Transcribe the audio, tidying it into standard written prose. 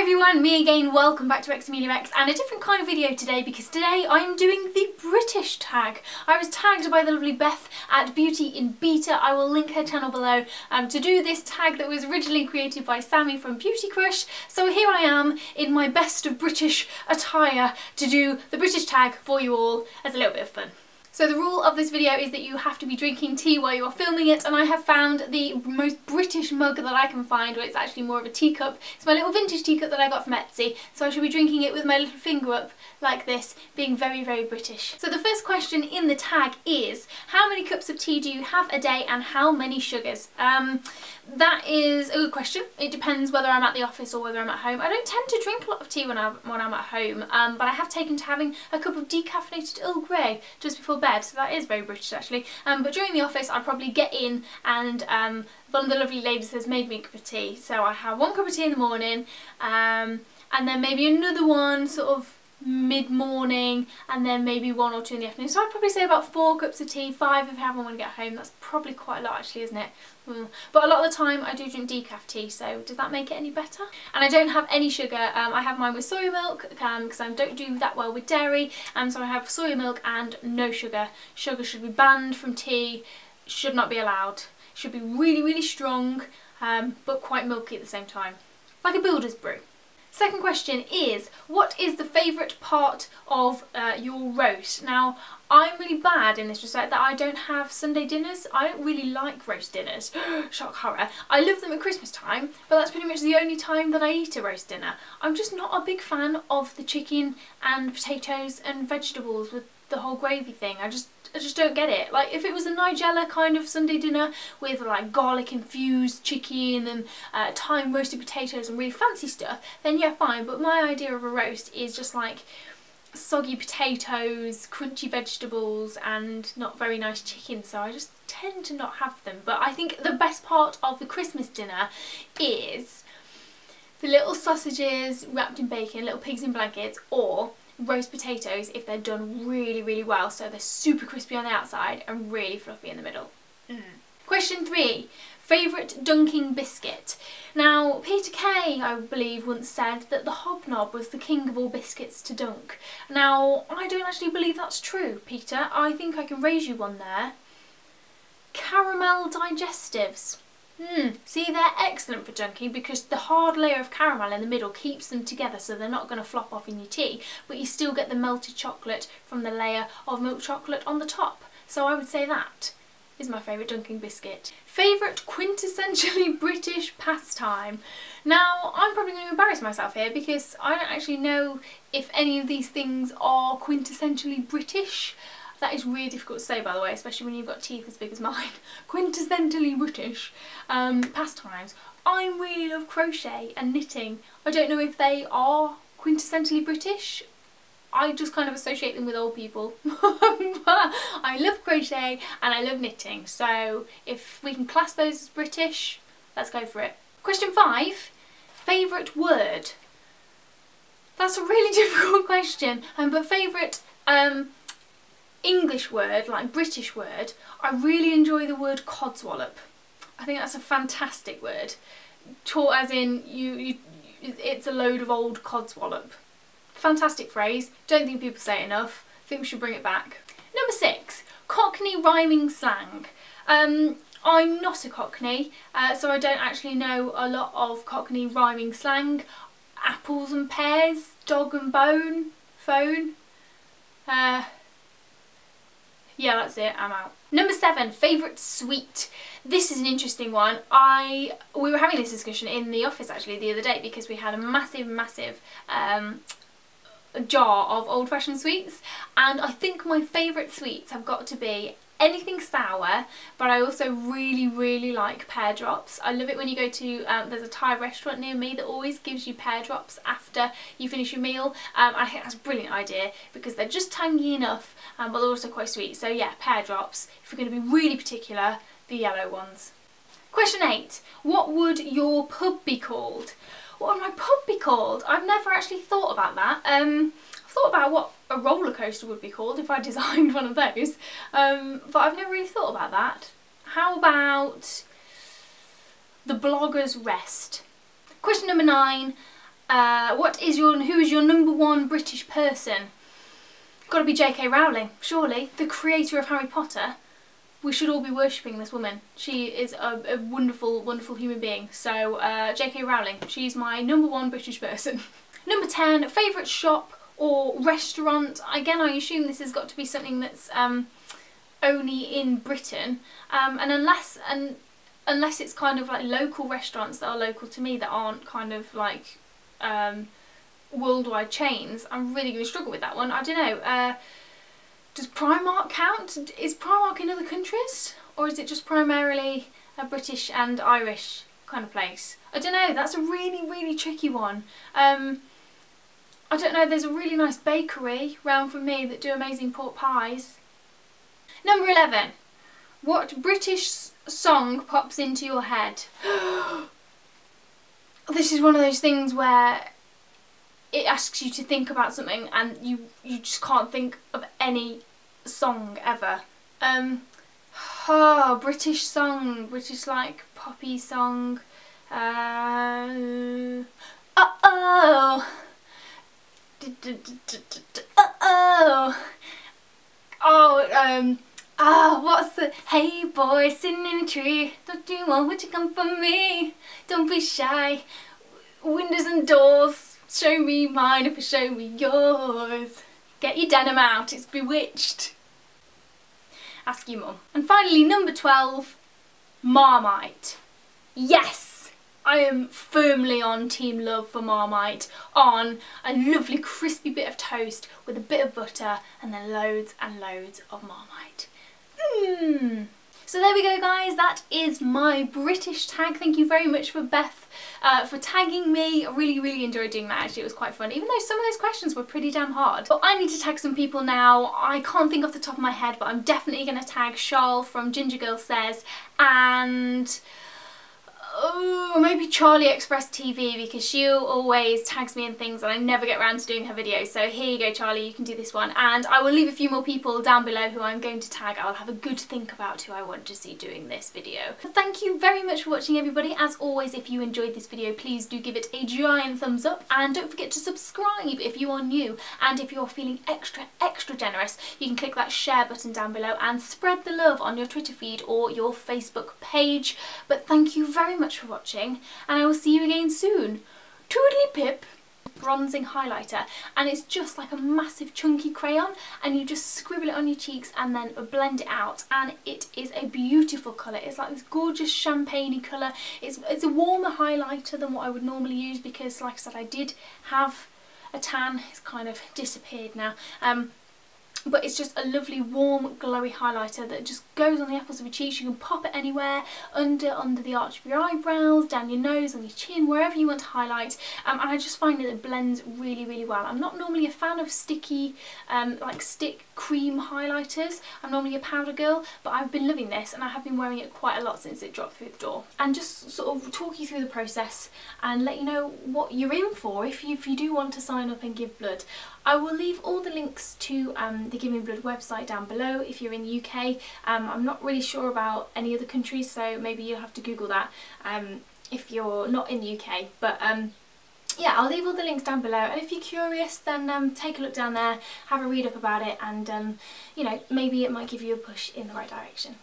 Hi everyone, me again, welcome back to xameliax, and a different kind of video today because today I'm doing the British tag. I was tagged by the lovely Beth at Beauty in Beta. I will link her channel below to do this tag that was originally created by Sammy from Beauty Crush. So here I am in my best of British attire to do the British tag for you all as a little bit of fun. So the rule of this video is that you have to be drinking tea while you are filming it, and I have found the most British mug that I can find, where it's actually more of a teacup. It's my little vintage teacup that I got from Etsy, so I should be drinking it with my little finger up like this, being very, very British. So the first question in the tag is, how many cups of tea do you have a day and how many sugars? That is a good question. It depends whether I'm at the office or whether I'm at home. I don't tend to drink a lot of tea when I'm at home, but I have taken to having a cup of decaffeinated Earl Grey just before bed, so that is very British actually. But during the office I probably get in and one of the lovely ladies has made me a cup of tea. So I have one cup of tea in the morning, and then maybe another one sort of mid-morning, and then maybe 1 or 2 in the afternoon. So I'd probably say about 4 cups of tea, 5 if I have one when I get home. That's probably quite a lot actually, isn't it? But a lot of the time I do drink decaf tea, so does that make it any better? And I don't have any sugar. I have mine with soy milk because I don't do that well with dairy, so I have soy milk and no sugar. Sugar should be banned from tea, should not be allowed. Should be really, really strong, but quite milky at the same time. Like a builder's brew. Second question is, what is the favourite part of your roast? Now, I'm really bad in this respect that I don't have Sunday dinners. I don't really like roast dinners. Shock horror. I love them at Christmas time, but that's pretty much the only time that I eat a roast dinner. I'm just not a big fan of the chicken and potatoes and vegetables with the whole gravy thing. I just don't get it. Like, if it was a Nigella kind of Sunday dinner with like garlic infused chicken and thyme roasted potatoes and really fancy stuff, then yeah, fine. But my idea of a roast is just like soggy potatoes, crunchy vegetables and not very nice chicken, so I just tend to not have them. But I think the best part of the Christmas dinner is the little sausages wrapped in bacon, little pigs in blankets, or roast potatoes if they're done really, really well, so they're super crispy on the outside and really fluffy in the middle. Question 3. Favourite dunking biscuit? Now, Peter Kay, I believe, once said that the Hobnob was the king of all biscuits to dunk. Now, I don't actually believe that's true, Peter. I think I can raise you one there. Caramel digestives. See, they're excellent for dunking because the hard layer of caramel in the middle keeps them together, so they're not going to flop off in your tea, but you still get the melted chocolate from the layer of milk chocolate on the top. So I would say that is my favourite dunking biscuit. Favourite quintessentially British pastime? Now, I'm probably going to embarrass myself here because I don't actually know if any of these things are quintessentially British. That is really difficult to say, by the way, especially when you've got teeth as big as mine. Quintessentially British pastimes. I really love crochet and knitting. I don't know if they are quintessentially British. I just kind of associate them with old people. But I love crochet and I love knitting, so if we can class those as British, let's go for it. Question 5. Favourite word? That's a really difficult question, but favourite English word, like British word, I really enjoy the word codswallop. I think that's a fantastic word. Taught as in, it's a load of old codswallop. Fantastic phrase. Don't think people say it enough. I think we should bring it back. Number 6. Cockney rhyming slang. I'm not a Cockney, so I don't actually know a lot of Cockney rhyming slang. Apples and pears, dog and bone, phone. Yeah, that's it, I'm out. Number 7, favourite sweet. This is an interesting one. We were having this discussion in the office actually the other day because we had a massive jar of old-fashioned sweets, and I think my favourite sweets have got to be anything sour, but I also really like pear drops. I love it when you go to, there's a Thai restaurant near me that always gives you pear drops after you finish your meal. I think that's a brilliant idea because they're just tangy enough, but they're also quite sweet. So yeah, pear drops. If you're going to be really particular, the yellow ones. Question 8. What would your pub be called? What would my pub be called? I've never actually thought about that. I've thought about what a roller coaster would be called if I designed one of those, but I've never really thought about that. How about the Blogger's Rest? Question number 9. Who is your #1 British person? Got to be J.K. Rowling, surely, the creator of Harry Potter. We should all be worshipping this woman. She is a wonderful, wonderful human being. So J.K. Rowling, she's my #1 British person. Number 10, favourite shop or restaurant. Again, I assume this has got to be something that's only in Britain, and unless it's kind of like local restaurants that are local to me that aren't kind of like worldwide chains, I'm really going to struggle with that one. I don't know. Does Primark count? Is Primark in other countries, or is it just primarily a British and Irish kind of place? I don't know. That's a really, really tricky one. I don't know. There's a really nice bakery round from me that do amazing pork pies. Number 11. What British song pops into your head? This is one of those things where it asks you to think about something and you just can't think of any song ever. British song, British like poppy song. What's the... Hey boy, sitting in a tree, don't you want what you come for me? Don't be shy, windows and doors, show me mine if you show me yours. Get your denim out, it's bewitched. Ask your mum. And finally, number 12, Marmite. Yes! I am firmly on team love for Marmite, on a lovely crispy bit of toast with a bit of butter and then loads and loads of Marmite. So there we go guys, that is my British tag. Thank you very much for Beth for tagging me. I really enjoyed doing that actually, it was quite fun, even though some of those questions were pretty damn hard. But I need to tag some people now. I can't think off the top of my head, but I'm definitely going to tag Charl from gingergirlsays and... oh, maybe Charli Express Tv, because she always tags me in things and I never get around to doing her videos. So here you go Charli, you can do this one. And I will leave a few more people down below who I'm going to tag. I'll have a good think about who I want to see doing this video. Thank you very much for watching everybody. As always, if you enjoyed this video, please do give it a giant thumbs up and don't forget to subscribe if you are new. And if you're feeling extra generous, you can click that share button down below and spread the love on your Twitter feed or your Facebook page. But thank you very much for watching and I will see you again soon. Toodly pip. Bronzing highlighter, and it's just like a massive chunky crayon and you just scribble it on your cheeks and then blend it out, and it is a beautiful colour. It's like this gorgeous champagne-y colour. It's a warmer highlighter than what I would normally use because, like I said, I did have a tan. It's kind of disappeared now. But it's just a lovely warm glowy highlighter that just goes on the apples of your cheeks. You can pop it anywhere, under the arch of your eyebrows, down your nose, on your chin, wherever you want to highlight, and I just find that it blends really well. I'm not normally a fan of sticky like stick cream highlighters. I'm normally a powder girl, but I've been loving this and I have been wearing it quite a lot since it dropped through the door. And just sort of talk you through the process and let you know what you're in for if you do want to sign up and give blood. I will leave all the links to the Give Me Blood website down below if you're in the UK. I'm not really sure about any other countries, so maybe you'll have to Google that if you're not in the UK. But yeah, I'll leave all the links down below, and if you're curious then take a look down there, have a read up about it, and you know, maybe it might give you a push in the right direction.